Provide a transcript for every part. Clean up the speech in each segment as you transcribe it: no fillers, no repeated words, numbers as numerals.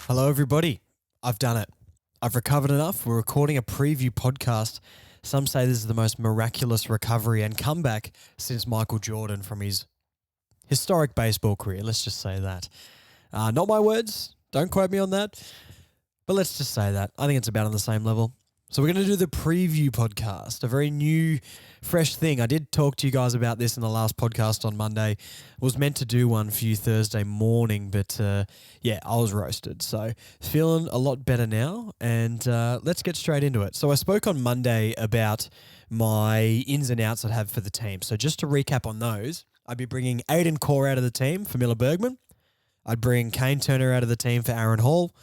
Hello, everybody. I've done it. I've recovered enough. We're recording a preview podcast. Some say this is the most miraculous recovery and comeback since Michael Jordan from his historic baseball career. Let's just say that. Not my words. Don't quote me on that. But let's just say that. I think it's about on the same level. So we're going to do the preview podcast, a very new, fresh thing. I did talk to you guys about this in the last podcast on Monday. Was meant to do one for you Thursday morning, but I was roasted. So feeling a lot better now, and let's get straight into it. So I spoke on Monday about my ins and outs I'd have for the team. So just to recap on those, I'd be bringing Aiden Core out of the team for Miller Bergman. I'd bring Kane Turner out of the team for Aaron Hall.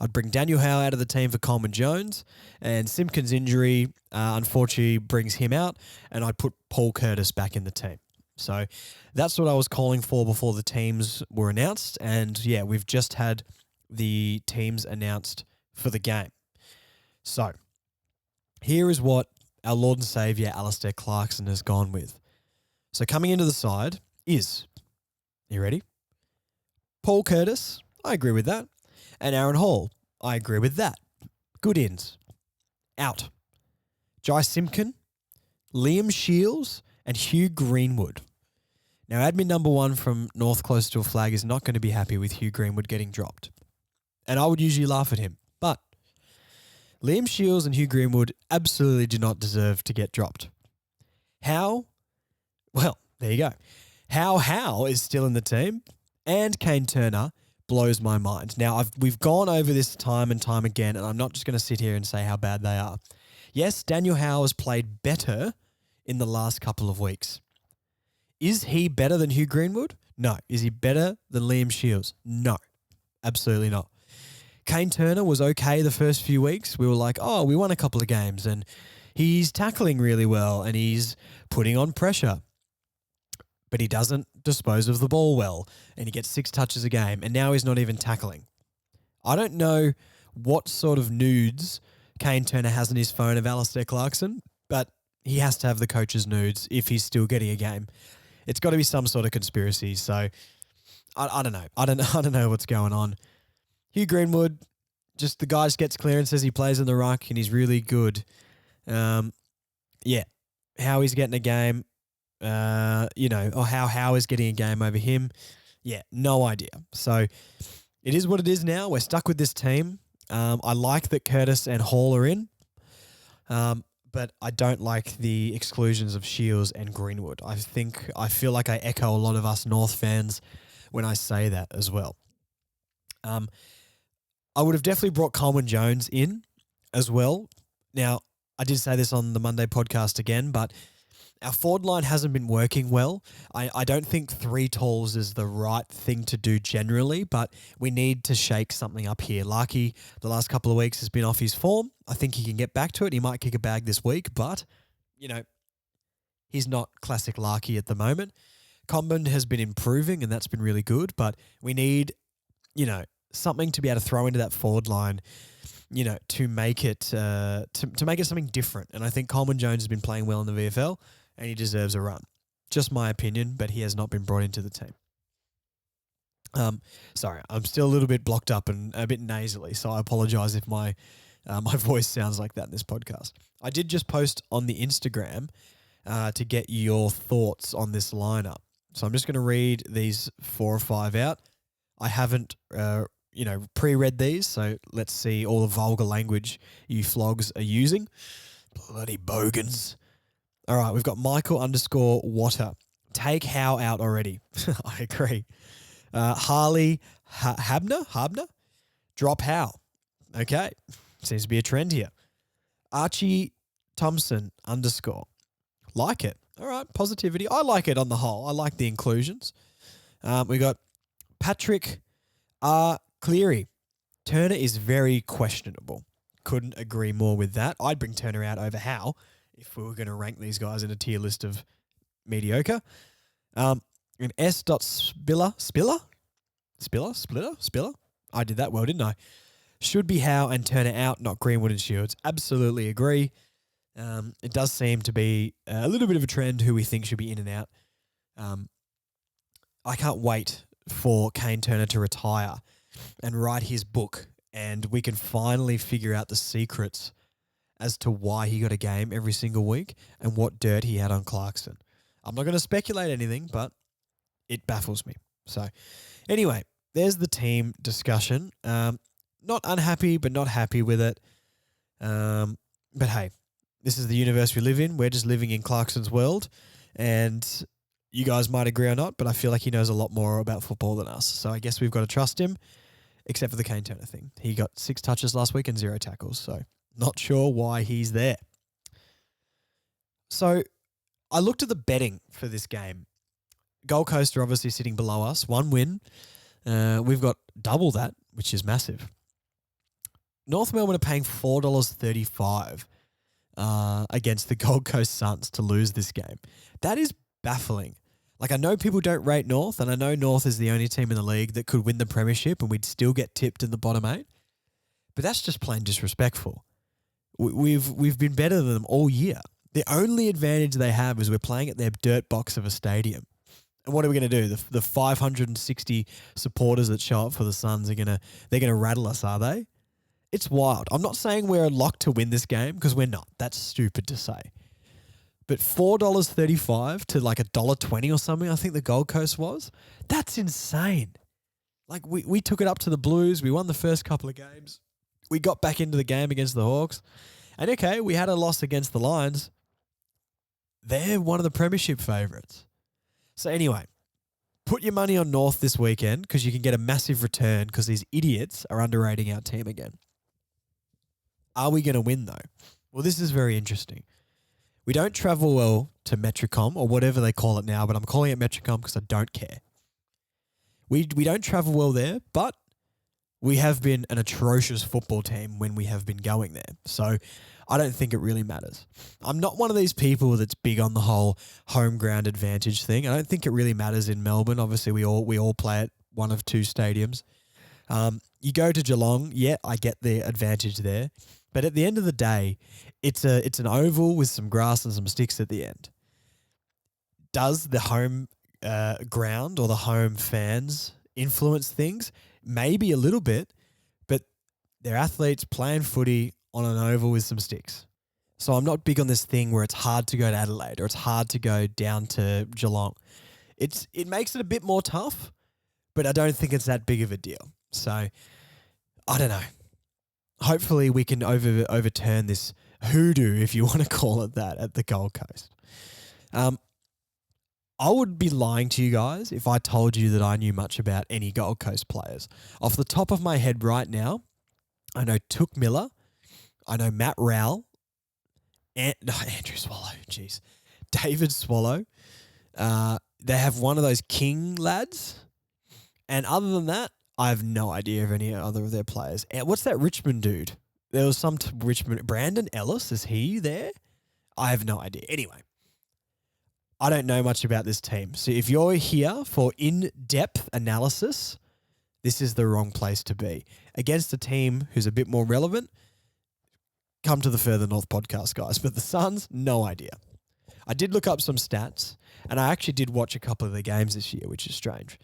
I'd bring Daniel Howe out of the team for Coleman Jones, and Simpkins' injury unfortunately brings him out, and I'd put Paul Curtis back in the team. So that's what I was calling for before the teams were announced, and we've just had the teams announced for the game. So here is what our Lord and Saviour Alistair Clarkson has gone with. So coming into the side is, you ready? Paul Curtis, I agree with that. And Aaron Hall, I agree with that. Good ins. Out. Jai Simpkin, Liam Shields, and Hugh Greenwood. Now, admin number one from North Close to a Flag is not going to be happy with Hugh Greenwood getting dropped. And I would usually laugh at him. But Liam Shields and Hugh Greenwood absolutely do not deserve to get dropped. How? Well, there you go. Howe is still in the team, and Kane Turner blows my mind. Now, we've gone over this time and time again, and I'm not just going to sit here and say how bad they are. Yes, Daniel Howe has played better in the last couple of weeks. Is he better than Hugh Greenwood? No. Is he better than Liam Shields? No. Absolutely not. Kane Turner was okay the first few weeks. We were like, oh, we won a couple of games, and he's tackling really well, and he's putting on pressure. But he doesn't dispose of the ball well, and he gets 6 touches a game, and now he's not even tackling. I don't know what sort of nudes Kane Turner has on his phone of Alistair Clarkson, but he has to have the coach's nudes if he's still getting a game. It's got to be some sort of conspiracy, so I don't know. I don't know what's going on. Hugh Greenwood, just the guy just gets clearances, he plays in the ruck, and he's really good. How he's getting a game, or how Howe is getting a game over him. Yeah, no idea. So it is what it is now. We're stuck with this team. I like that Curtis and Hall are in, but I don't like the exclusions of Shields and Greenwood. I feel like I echo a lot of us North fans when I say that as well. I would have definitely brought Coleman Jones in as well. Now, I did say this on the Monday podcast again, but our forward line hasn't been working well. I don't think 3 talls is the right thing to do generally, but we need to shake something up here. Larky, the last couple of weeks, has been off his form. I think he can get back to it. He might kick a bag this week, but, he's not classic Larky at the moment. Comben has been improving, and that's been really good, but we need, something to be able to throw into that forward line, to make it to make it something different. And I think Coleman Jones has been playing well in the VFL, and he deserves a run. Just my opinion, but he has not been brought into the team. Sorry, I'm still a little bit blocked up and a bit nasally, so I apologise if my voice sounds like that in this podcast. I did just post on the Instagram to get your thoughts on this lineup. So I'm just going to read these 4 or 5 out. I haven't pre-read these, so let's see all the vulgar language you flogs are using. Bloody bogans. All right, we've got Michael_Water. Take Howe out already. I agree. Harley Habner? Drop Howe. Okay. Seems to be a trend here. Archie Thompson _ like it. All right, positivity. I like it on the whole. I like the inclusions. We got Patrick R. Cleary. Turner is very questionable. Couldn't agree more with that. I'd bring Turner out over Howe if we were going to rank these guys in a tier list of mediocre. And S. Spiller? I did that well, didn't I? Should be Howe and Turner out, not Greenwood and Shields. Absolutely agree. It does seem to be a little bit of a trend who we think should be in and out. I can't wait for Kane Turner to retire and write his book and we can finally figure out the secrets as to why he got a game every single week and what dirt he had on Clarkson. I'm not going to speculate anything, but it baffles me. So anyway, there's the team discussion. Not unhappy, but not happy with it. But hey, this is the universe we live in. We're just living in Clarkson's world, and you guys might agree or not, but I feel like he knows a lot more about football than us. So I guess we've got to trust him, except for the Kane Turner thing. He got 6 touches last week and 0 tackles, so not sure why he's there. So I looked at the betting for this game. Gold Coast are obviously sitting below us. 1 win. We've got double that, which is massive. North Melbourne are paying $4.35 against the Gold Coast Suns to lose this game. That is baffling. Like, I know people don't rate North, and I know North is the only team in the league that could win the premiership and we'd still get tipped in the bottom 8. But that's just plain disrespectful. We've been better than them all year. The only advantage they have is we're playing at their dirt box of a stadium. And what are we going to do? The 560 supporters that show up for the Suns they're gonna rattle us, are they? It's wild. I'm not saying we're locked to win this game because we're not. That's stupid to say. But $4.35 to like $1.20 or something, I think the Gold Coast was. That's insane. Like, we took it up to the Blues. We won the first couple of games. We got back into the game against the Hawks. And okay, we had a loss against the Lions. They're one of the premiership favourites. So anyway, put your money on North this weekend because you can get a massive return because these idiots are underrating our team again. Are we going to win though? Well, this is very interesting. We don't travel well to Metricom or whatever they call it now, but I'm calling it Metricom because I don't care. We don't travel well there, but we have been an atrocious football team when we have been going there. So I don't think it really matters. I'm not one of these people that's big on the whole home ground advantage thing. I don't think it really matters in Melbourne. Obviously, we all play at one of 2 stadiums. You go to Geelong, yeah, I get the advantage there. But at the end of the day, it's an oval with some grass and some sticks at the end. Does the home ground or the home fans influence things? Maybe a little bit, but they're athletes playing footy on an oval with some sticks. So I'm not big on this thing where it's hard to go to Adelaide or it's hard to go down to Geelong. It makes it a bit more tough, but I don't think it's that big of a deal. So I don't know. Hopefully we can overturn this hoodoo, if you want to call it that, at the Gold Coast. I would be lying to you guys if I told you that I knew much about any Gold Coast players. Off the top of my head right now, I know Touk Miller, I know Matt Rowell, Andrew Swallow, jeez, David Swallow. They have one of those King lads. And other than that, I have no idea of any other of their players. What's that Richmond dude? There was some Richmond. Brandon Ellis, is he there? I have no idea. Anyway, I don't know much about this team. So if you're here for in-depth analysis, this is the wrong place to be. Against a team who's a bit more relevant, come to the Further North podcast, guys. But the Suns, no idea. I did look up some stats, and I actually did watch a couple of the games this year, which is strange.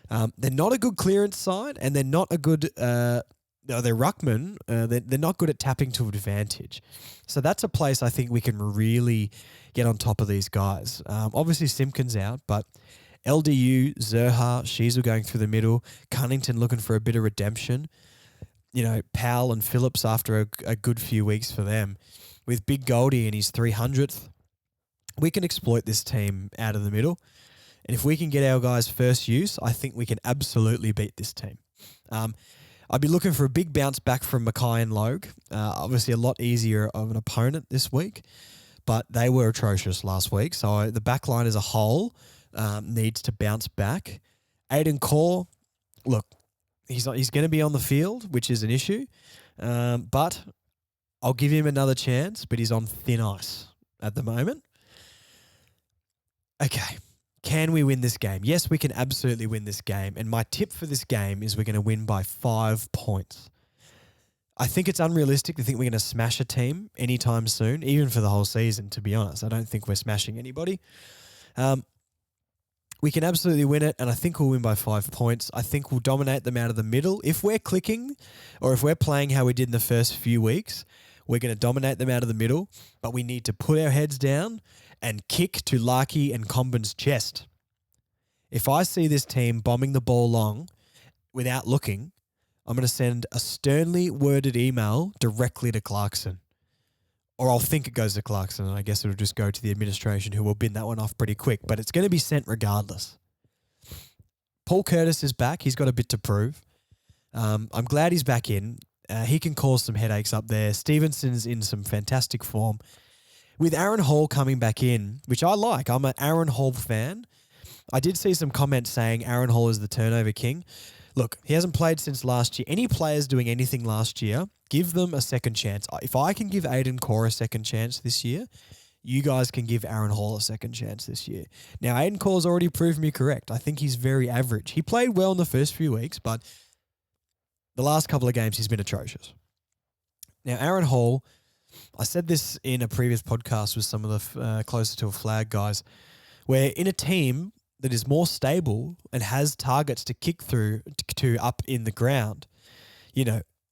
They're not a good clearance side, and they're not a good they're ruckman. They're not good at tapping to advantage. So that's a place I think we can really get on top of these guys. Obviously, Simpkins out, but LDU, Zerha, Sheasel going through the middle, Cunnington looking for a bit of redemption. You know, Powell and Phillips after a good few weeks for them. With Big Goldie in his 300th, we can exploit this team out of the middle. And if we can get our guys first use, I think we can absolutely beat this team. I'd be looking for a big bounce back from Mackay and Logue. Obviously, a lot easier of an opponent this week, but they were atrocious last week. So the back line as a whole needs to bounce back. Aiden Core, look, he's going to be on the field, which is an issue, but I'll give him another chance, but he's on thin ice at the moment. Okay. Can we win this game? Yes, we can absolutely win this game. And my tip for this game is we're going to win by 5 points. I think it's unrealistic to think we're going to smash a team anytime soon, even for the whole season, to be honest. I don't think we're smashing anybody. We can absolutely win it, and I think we'll win by 5 points. I think we'll dominate them out of the middle. If we're clicking, or if we're playing how we did in the first few weeks, we're going to dominate them out of the middle, but we need to put our heads down and kick to Larky and Combin's chest. If I see this team bombing the ball long without looking, I'm going to send a sternly worded email directly to Clarkson. Or I'll think it goes to Clarkson, and I guess it'll just go to the administration, who will bin that one off pretty quick. But it's going to be sent regardless. Paul Curtis is back. He's got a bit to prove. I'm glad he's back in. He can cause some headaches up there. Stevenson's in some fantastic form. With Aaron Hall coming back in, which I like. I'm an Aaron Hall fan. I did see some comments saying Aaron Hall is the turnover king. Look, he hasn't played since last year. Any players doing anything last year, give them a second chance. If I can give Aiden Core a second chance this year, you guys can give Aaron Hall a second chance this year. Now, Aiden Core's already proved me correct. I think he's very average. He played well in the first few weeks, but the last couple of games he's been atrocious. Now, Aaron Hall, I said this in a previous podcast with some of the Closer to a Flag guys, where in a team that is more stable and has targets to kick through to up in the ground,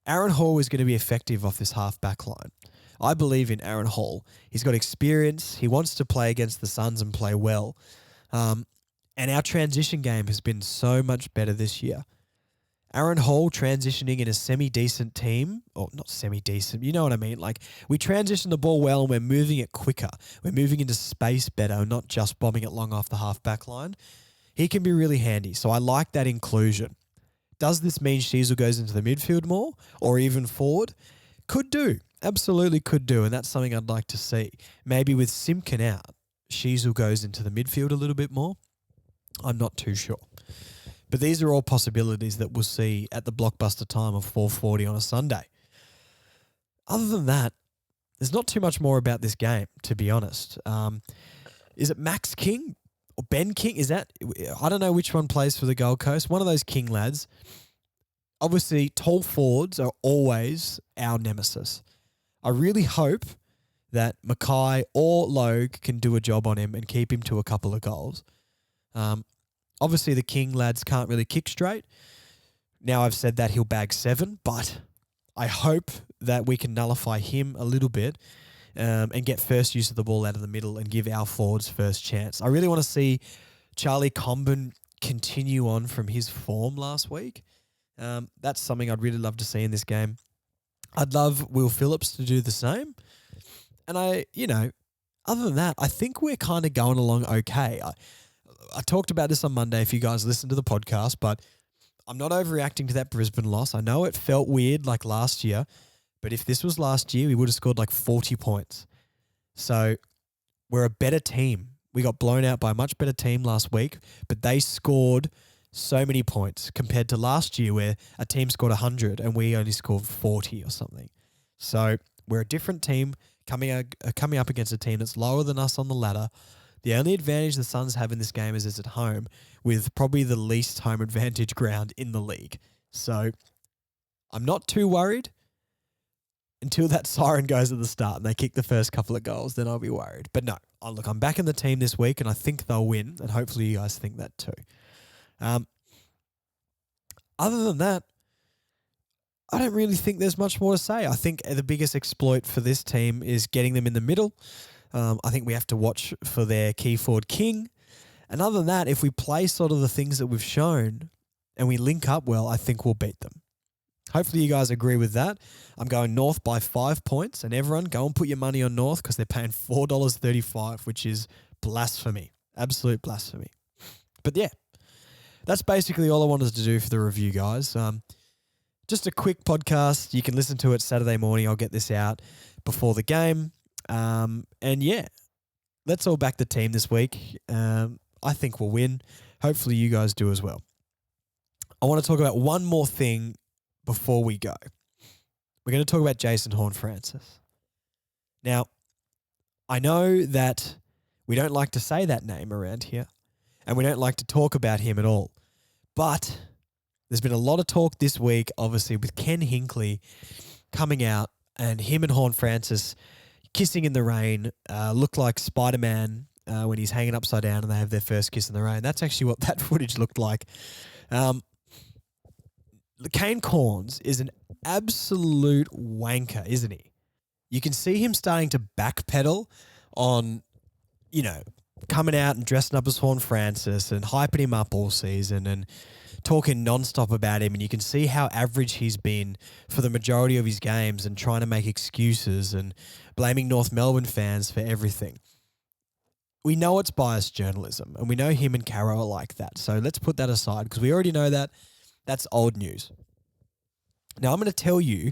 Aaron Hall is going to be effective off this half-back line. I believe in Aaron Hall. He's got experience. He wants to play against the Suns and play well. And our transition game has been so much better this year. Aaron Hall transitioning in a semi-decent team, or not semi-decent, you know what I mean? Like, we transition the ball well and we're moving it quicker. We're moving into space better, not just bombing it long off the half-back line. He can be really handy, so I like that inclusion. Does this mean Sheasel goes into the midfield more or even forward? Could do. Absolutely could do, and that's something I'd like to see. Maybe with Simpkin out, Sheasel goes into the midfield a little bit more. I'm not too sure. But these are all possibilities that we'll see at the blockbuster time of 4:40 on a Sunday. Other than that, there's not too much more about this game, to be honest. Is it Max King or Ben King? I don't know which one plays for the Gold Coast. One of those King lads. Obviously, tall forwards are always our nemesis. I really hope that Mackay or Logue can do a job on him and keep him to a couple of goals. Obviously, the King lads can't really kick straight. Now I've said that, he'll bag 7, but I hope that we can nullify him a little bit and get first use of the ball out of the middle and give our forwards first chance. I really want to see Charlie Combin continue on from his form last week. That's something I'd really love to see in this game. I'd love Will Phillips to do the same. And other than that, I think we're kind of going along okay. I talked about this on Monday if you guys listen to the podcast, but I'm not overreacting to that Brisbane loss. I know it felt weird like last year, but if this was last year, we would have scored like 40 points. So we're a better team. We got blown out by a much better team last week, but they scored so many points compared to last year where a team scored 100 and we only scored 40 or something. So we're a different team coming up against a team that's lower than us on the ladder. The only advantage the Suns have in this game is it's at home, with probably the least home advantage ground in the league. So I'm not too worried until that siren goes at the start and they kick the first couple of goals. Then I'll be worried. But no, look, I'm back in the team this week and I think they'll win, and hopefully you guys think that too. Other than that, I don't really think there's much more to say. I think the biggest exploit for this team is getting them in the middle. I think we have to watch for their key forward King. And other than that, if we play sort of the things that we've shown and we link up well, I think we'll beat them. Hopefully you guys agree with that. I'm going North by 5 points, and everyone go and put your money on North because they're paying $4.35, which is blasphemy. Absolute blasphemy. But yeah, that's basically all I wanted to do for the review, guys. Just a quick podcast. You can listen to it Saturday morning. I'll get this out before the game. And yeah, let's all back the team this week. I think we'll win. Hopefully you guys do as well. I want to talk about one more thing before we go. We're going to talk about Jason Horne-Francis. Now, I know that we don't like to say that name around here, and we don't like to talk about him at all. But there's been a lot of talk this week, obviously, with Ken Hinkley coming out and him and Horne-Francis kissing in the rain, look like Spider-Man when he's hanging upside down and they have their first kiss in the rain. That's actually what that footage looked like. Kane Cornes is an absolute wanker, isn't he? You can see him starting to backpedal on, coming out and dressing up as Horne-Francis and hyping him up all season and talking nonstop about him. And you can see how average he's been for the majority of his games and trying to make excuses and blaming North Melbourne fans for everything. We know it's biased journalism and we know him and Caro are like that. So let's put that aside because we already know that. That's old news. Now I'm going to tell you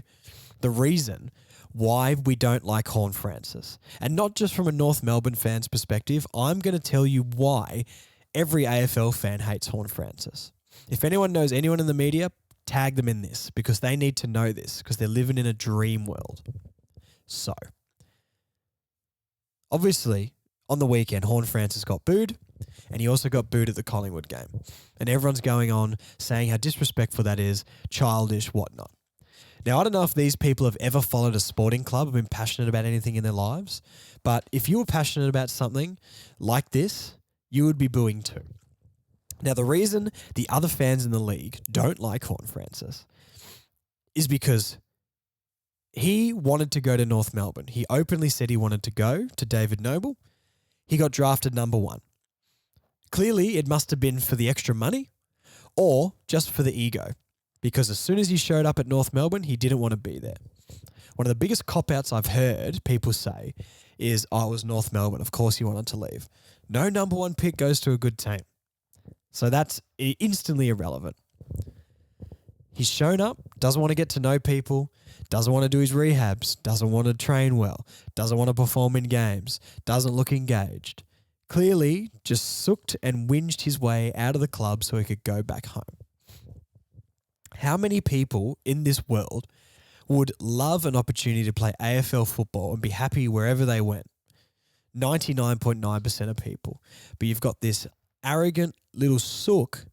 the reason why we don't like Horne-Francis. And not just from a North Melbourne fan's perspective, I'm going to tell you why every AFL fan hates Horne-Francis. If anyone knows anyone in the media, tag them in this because they need to know this because they're living in a dream world. So, obviously, on the weekend, Horne-Francis got booed and he also got booed at the Collingwood game. And everyone's going on saying how disrespectful that is, childish, whatnot. Now, I don't know if these people have ever followed a sporting club or been passionate about anything in their lives, but if you were passionate about something like this, you would be booing too. Now, the reason the other fans in the league don't like Horne-Francis is because he wanted to go to North Melbourne. He openly said he wanted to go to David Noble. He got drafted number 1. Clearly, it must have been for the extra money or just for the ego. Because as soon as he showed up at North Melbourne, he didn't want to be there. One of the biggest cop-outs I've heard people say is, it was North Melbourne. Of course he wanted to leave. No number 1 pick goes to a good team. So that's instantly irrelevant. He's shown up, doesn't want to get to know people, doesn't want to do his rehabs, doesn't want to train well, doesn't want to perform in games, doesn't look engaged. Clearly just sooked and whinged his way out of the club so he could go back home. How many people in this world would love an opportunity to play AFL football and be happy wherever they went? 99.9% of people. But you've got this arrogant little sook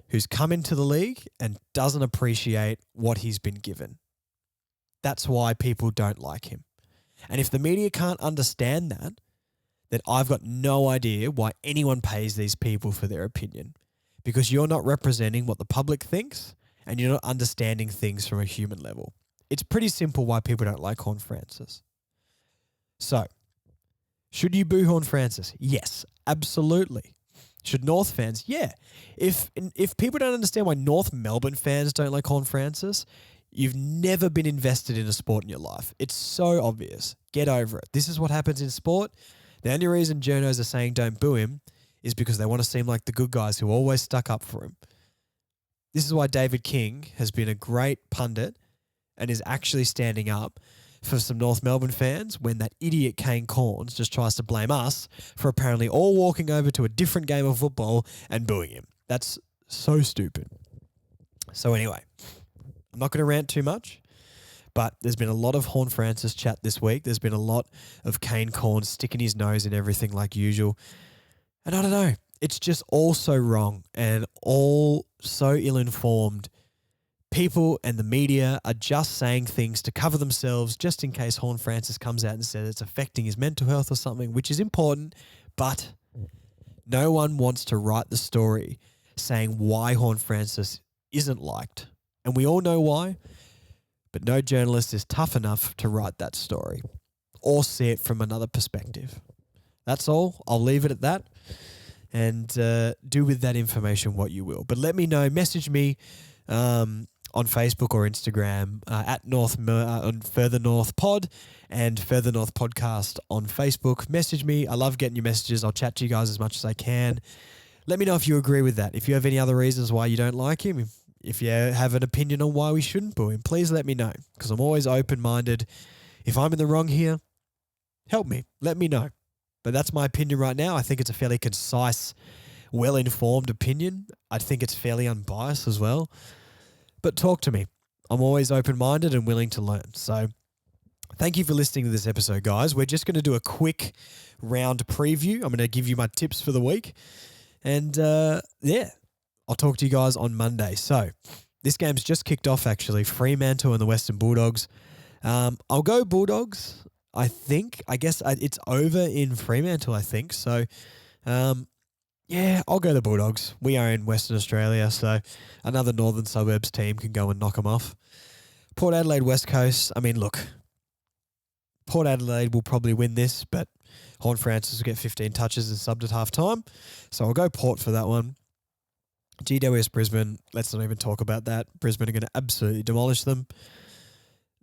who's come into the league and doesn't appreciate what he's been given. That's why people don't like him. And if the media can't understand that, then I've got no idea why anyone pays these people for their opinion. Because you're not representing what the public thinks and you're not understanding things from a human level. It's pretty simple why people don't like Horne-Francis. So, should you boo Horne-Francis? Yes, absolutely. Should North fans? Yeah. If people don't understand why North Melbourne fans don't like Horne-Francis, you've never been invested in a sport in your life. It's so obvious. Get over it. This is what happens in sport. The only reason journos are saying don't boo him is because they want to seem like the good guys who always stuck up for him. This is why David King has been a great pundit and is actually standing up for some North Melbourne fans when that idiot Kane Cornes just tries to blame us for apparently all walking over to a different game of football and booing him. That's so stupid. So anyway, I'm not going to rant too much, but there's been a lot of Horne-Francis chat this week. There's been a lot of Kane Cornes sticking his nose in everything like usual. And I don't know. It's just all so wrong and all so ill-informed. People and the media are just saying things to cover themselves just in case Horne-Francis comes out and says it's affecting his mental health or something, which is important, but no one wants to write the story saying why Horne-Francis isn't liked. And we all know why, but no journalist is tough enough to write that story or see it from another perspective. That's all. I'll leave it at that. And do with that information what you will. But let me know. Message me on Facebook or Instagram at on Further North Pod and Further North Podcast on Facebook. Message me. I love getting your messages. I'll chat to you guys as much as I can. Let me know if you agree with that. If you have any other reasons why you don't like him, if you have an opinion on why we shouldn't boo him, please let me know because I'm always open-minded. If I'm in the wrong here, help me. Let me know. But that's my opinion right now. I think it's a fairly concise, well-informed opinion. I think it's fairly unbiased as well. But talk to me. I'm always open-minded and willing to learn. So thank you for listening to this episode, guys. We're just going to do a quick round preview. I'm going to give you my tips for the week. And I'll talk to you guys on Monday. So this game's just kicked off, actually. Fremantle and the Western Bulldogs. I'll go Bulldogs. I guess it's over in Fremantle, I think. So, yeah, I'll go the Bulldogs. We are in Western Australia, so another northern suburbs team can go and knock them off. Port Adelaide, West Coast. I mean, look, Port Adelaide will probably win this, but Horn Francis will get 15 touches and subbed at half time. So I'll go Port for that one. GWS Brisbane, let's not even talk about that. Brisbane are going to absolutely demolish them.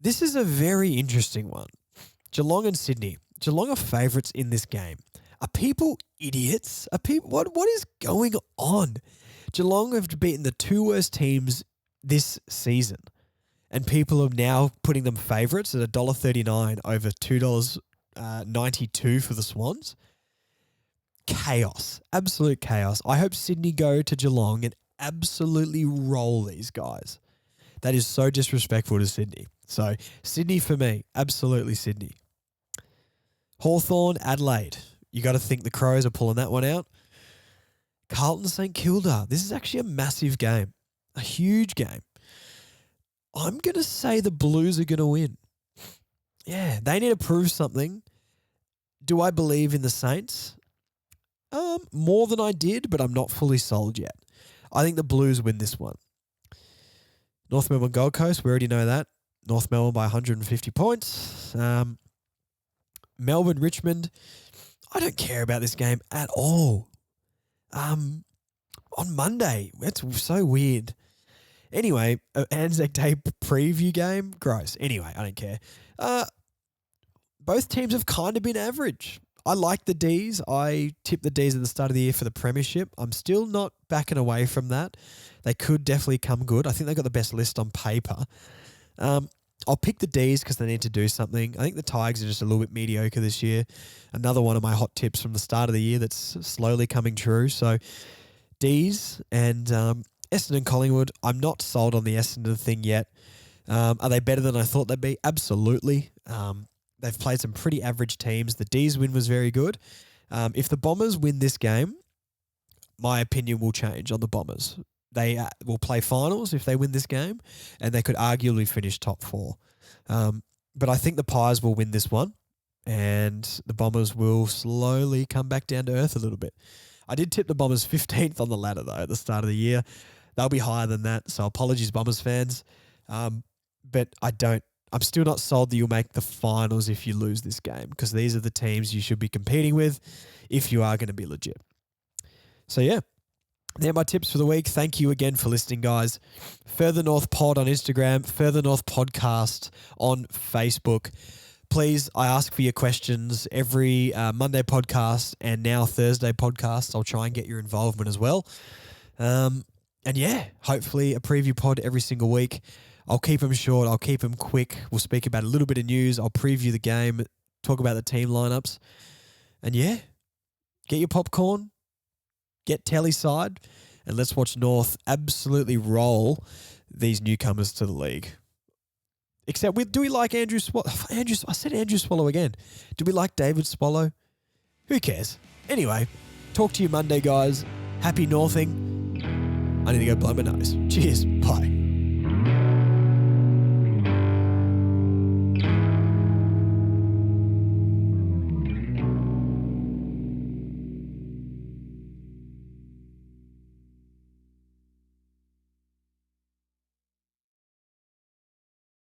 This is a very interesting one. Geelong and Sydney. Geelong are favourites in this game. Are people idiots? What is going on? Geelong have beaten the two worst teams this season, and people are now putting them favourites at $1.39 over $2.92 for the Swans. Chaos. Absolute chaos. I hope Sydney go to Geelong and absolutely roll these guys. That is so disrespectful to Sydney. So, Sydney for me. Absolutely Sydney. Hawthorn, Adelaide. You got to think the Crows are pulling that one out. Carlton, St Kilda. This is actually a massive game. A huge game. I'm going to say the Blues are going to win. Yeah, they need to prove something. Do I believe in the Saints? More than I did, but I'm not fully sold yet. I think the Blues win this one. North Melbourne, Gold Coast, we already know that. North Melbourne by 150 points. Melbourne, Richmond. I don't care about this game at all. On Monday. That's so weird. Anyway, Anzac Day preview game. Gross. Anyway, I don't care. Both teams have kind of been average. I like the Ds. I tipped the Ds at the start of the year for the premiership. I'm still not backing away from that. They could definitely come good. I think they've got the best list on paper. I'll pick the Ds because they need to do something. I think the Tigers are just a little bit mediocre this year. Another one of my hot tips from the start of the year that's slowly coming true. So Ds and Essendon and Collingwood. I'm not sold on the Essendon thing yet. Are they better than I thought they'd be? Absolutely. They've played some pretty average teams. The Ds win was very good. If the Bombers win this game, my opinion will change on the Bombers. They will play finals if they win this game, and they could arguably finish top 4. But I think the Pies will win this one, and the Bombers will slowly come back down to earth a little bit. I did tip the Bombers 15th on the ladder, though, at the start of the year. They'll be higher than that, so apologies, Bombers fans. But I'm still not sold that you'll make the finals if you lose this game, because these are the teams you should be competing with if you are going to be legit. So, yeah. They're my tips for the week. Thank you again for listening, guys. Further North Pod on Instagram, Further North Podcast on Facebook. Please, I ask for your questions every Monday podcast and now Thursday podcast. I'll try and get your involvement as well. And yeah, hopefully a preview pod every single week. I'll keep them short. I'll keep them quick. We'll speak about a little bit of news. I'll preview the game, talk about the team lineups. And yeah, get your popcorn. Get Telly side, and let's watch North absolutely roll these newcomers to the league. Except, do we like Andrew Swallow? I said Andrew Swallow again. Do we like David Swallow? Who cares? Anyway, talk to you Monday, guys. Happy Northing. I need to go blow my nose. Cheers. Bye.